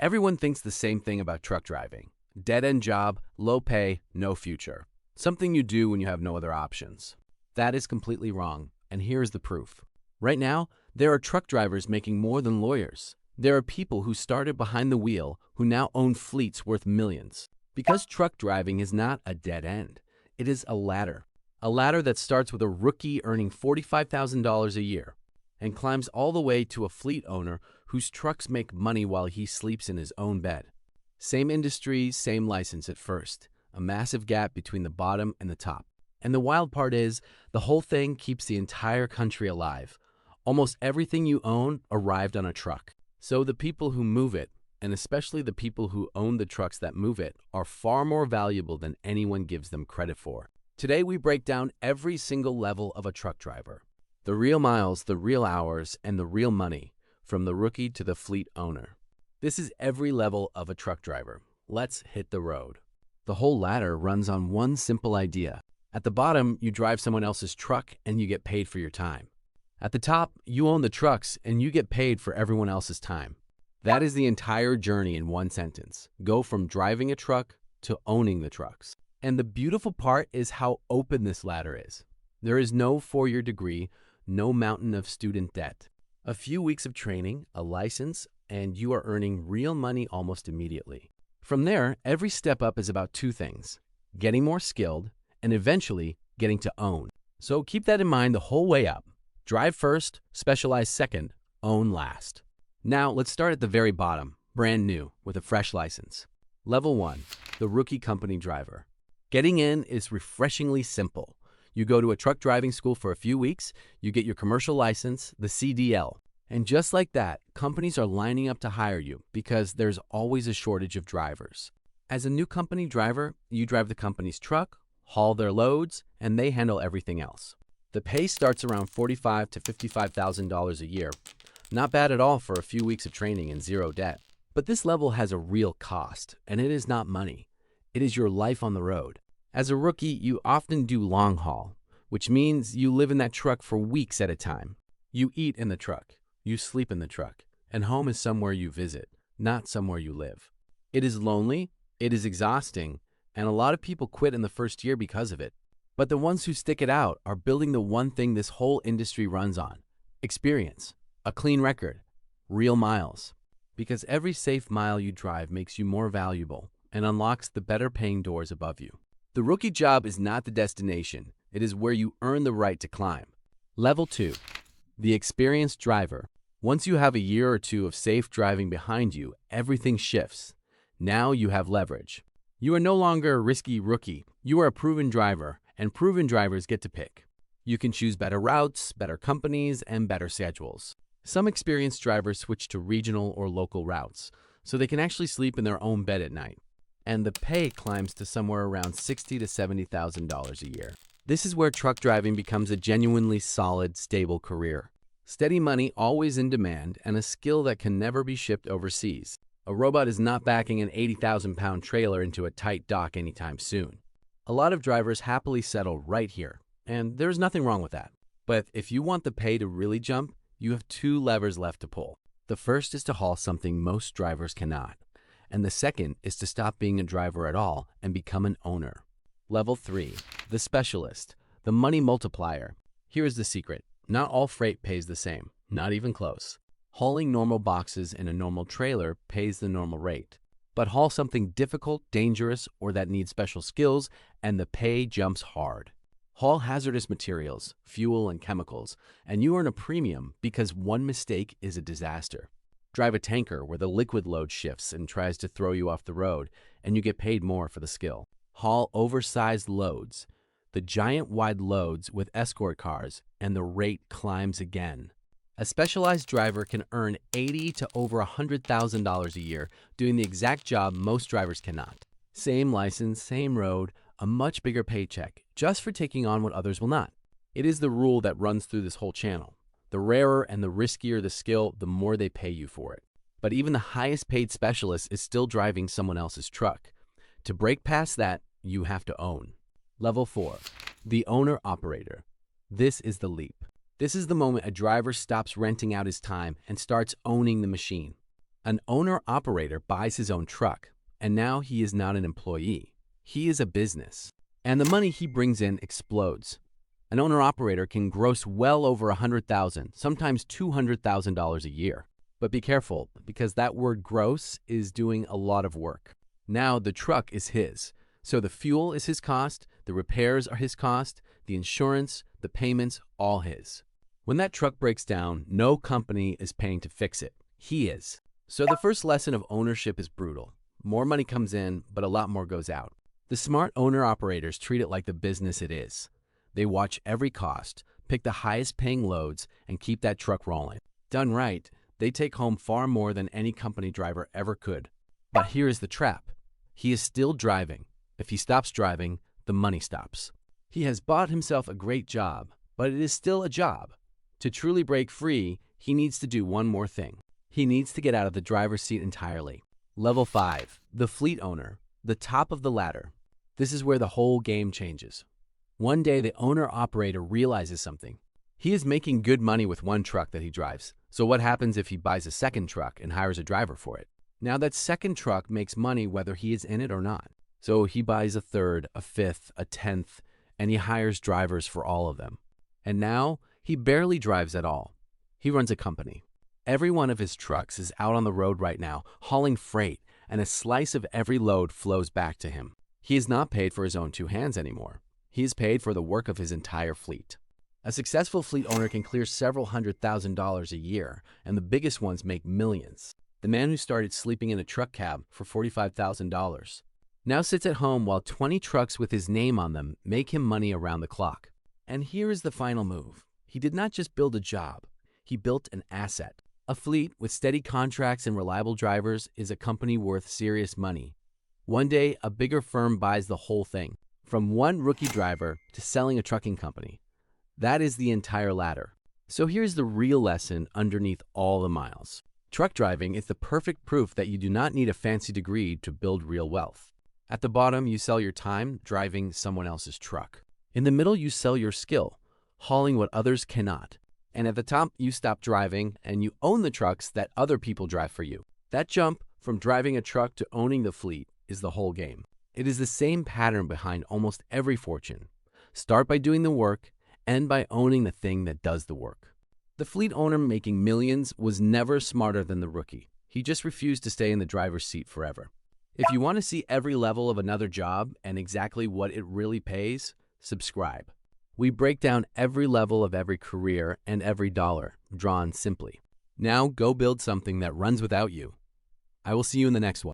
Everyone thinks the same thing about truck driving. Dead-end job, low pay, no future. Something you do when you have no other options. That is completely wrong, and here is the proof. Right now, there are truck drivers making more than lawyers. There are people who started behind the wheel who now own fleets worth millions. Because truck driving is not a dead end. It is a ladder. A ladder that starts with a rookie earning $45,000 a year and climbs all the way to a fleet owner whose trucks make money while he sleeps in his own bed. Same industry, same license at first. A massive gap between the bottom and the top. And the wild part is, the whole thing keeps the entire country alive. Almost everything you own arrived on a truck. So the people who move it, and especially the people who own the trucks that move it, are far more valuable than anyone gives them credit for. Today we break down every single level of a truck driver. The real miles, the real hours, and the real money, from the rookie to the fleet owner. This is every level of a truck driver. Let's hit the road. The whole ladder runs on one simple idea. At the bottom, you drive someone else's truck and you get paid for your time. At the top, you own the trucks and you get paid for everyone else's time. That is the entire journey in one sentence. Go from driving a truck to owning the trucks. And the beautiful part is how open this ladder is. There is no four-year degree, no mountain of student debt. A few weeks of training, a license, and you are earning real money almost immediately. From there, every step up is about two things: getting more skilled and eventually getting to own. So keep that in mind the whole way up. Drive first, specialize second, own last. Now let's start at the very bottom, brand new, with a fresh license. Level 1, the rookie company driver. Getting in is refreshingly simple. You go to a truck driving school for a few weeks, you get your commercial license, the CDL. And just like that, companies are lining up to hire you because there's always a shortage of drivers. As a new company driver, you drive the company's truck, haul their loads, and they handle everything else. The pay starts around $45,000 to $55,000 a year. Not bad at all for a few weeks of training and zero debt. But this level has a real cost, and it is not money. It is your life on the road. As a rookie, you often do long haul, which means you live in that truck for weeks at a time. You eat in the truck. You sleep in the truck, and home is somewhere you visit, not somewhere you live. It is lonely, it is exhausting, and a lot of people quit in the first year because of it. But the ones who stick it out are building the one thing this whole industry runs on: experience, a clean record, real miles. Because every safe mile you drive makes you more valuable and unlocks the better paying doors above you. The rookie job is not the destination, it is where you earn the right to climb. Level 2. The experienced driver. Once you have a year or two of safe driving behind you, everything shifts. Now you have leverage. You are no longer a risky rookie. You are a proven driver, and proven drivers get to pick. You can choose better routes, better companies, and better schedules. Some experienced drivers switch to regional or local routes, so they can actually sleep in their own bed at night. And the pay climbs to somewhere around $60,000 to $70,000 a year. This is where truck driving becomes a genuinely solid, stable career. Steady money always in demand and a skill that can never be shipped overseas. A robot is not backing an 80,000-pound trailer into a tight dock anytime soon. A lot of drivers happily settle right here, and there's nothing wrong with that. But if you want the pay to really jump, you have two levers left to pull. The first is to haul something most drivers cannot, and the second is to stop being a driver at all and become an owner. Level 3, the specialist, the money multiplier. Here is the secret. Not all freight pays the same, not even close. Hauling normal boxes in a normal trailer pays the normal rate. But haul something difficult, dangerous, or that needs special skills, and the pay jumps hard. Haul hazardous materials, fuel, and chemicals, and you earn a premium because one mistake is a disaster. Drive a tanker where the liquid load shifts and tries to throw you off the road, and you get paid more for the skill. Haul oversized loads, the giant wide loads with escort cars, and the rate climbs again. A specialized driver can earn $80,000 to over $100,000 a year doing the exact job most drivers cannot. Same license, same road, a much bigger paycheck, just for taking on what others will not. It is the rule that runs through this whole channel. The rarer and the riskier the skill, the more they pay you for it. But even the highest paid specialist is still driving someone else's truck. To break past that, you have to own. Level 4, the owner-operator. This is the leap. This is the moment a driver stops renting out his time and starts owning the machine. An owner-operator buys his own truck, and now he is not an employee. He is a business, and the money he brings in explodes. An owner-operator can gross well over $100,000, sometimes $200,000 a year. But be careful, because that word gross is doing a lot of work. Now the truck is his, so the fuel is his cost, the repairs are his cost, the insurance, the payments, all his. When that truck breaks down, no company is paying to fix it. He is. So the first lesson of ownership is brutal. More money comes in, but a lot more goes out. The smart owner-operators treat it like the business it is. They watch every cost, pick the highest paying loads, and keep that truck rolling. Done right, they take home far more than any company driver ever could. But here is the trap. He is still driving. If he stops driving, the money stops. He has bought himself a great job, but it is still a job. To truly break free, he needs to do one more thing. He needs to get out of the driver's seat entirely. Level 5, the fleet owner, the top of the ladder. This is where the whole game changes. One day, the owner-operator realizes something. He is making good money with one truck that he drives. So what happens if he buys a second truck and hires a driver for it? Now that second truck makes money whether he is in it or not. So he buys a third, a fifth, a 10th, and he hires drivers for all of them. And now he barely drives at all. He runs a company. Every one of his trucks is out on the road right now, hauling freight, and a slice of every load flows back to him. He is not paid for his own two hands anymore. He is paid for the work of his entire fleet. A successful fleet owner can clear several $100,000 a year, and the biggest ones make millions. The man who started sleeping in a truck cab for $45,000 now sits at home while 20 trucks with his name on them make him money around the clock. And here is the final move. He did not just build a job. He built an asset. A fleet with steady contracts and reliable drivers is a company worth serious money. One day, a bigger firm buys the whole thing, from one rookie driver to selling a trucking company. That is the entire ladder. So here's the real lesson underneath all the miles. Truck driving is the perfect proof that you do not need a fancy degree to build real wealth. At the bottom, you sell your time driving someone else's truck. In the middle, you sell your skill, hauling what others cannot. And at the top, you stop driving and you own the trucks that other people drive for you. That jump from driving a truck to owning the fleet is the whole game. It is the same pattern behind almost every fortune. Start by doing the work, end by owning the thing that does the work. The fleet owner making millions was never smarter than the rookie. He just refused to stay in the driver's seat forever. If you want to see every level of another job and exactly what it really pays, subscribe. We break down every level of every career and every dollar, drawn simply. Now go build something that runs without you. I will see you in the next one.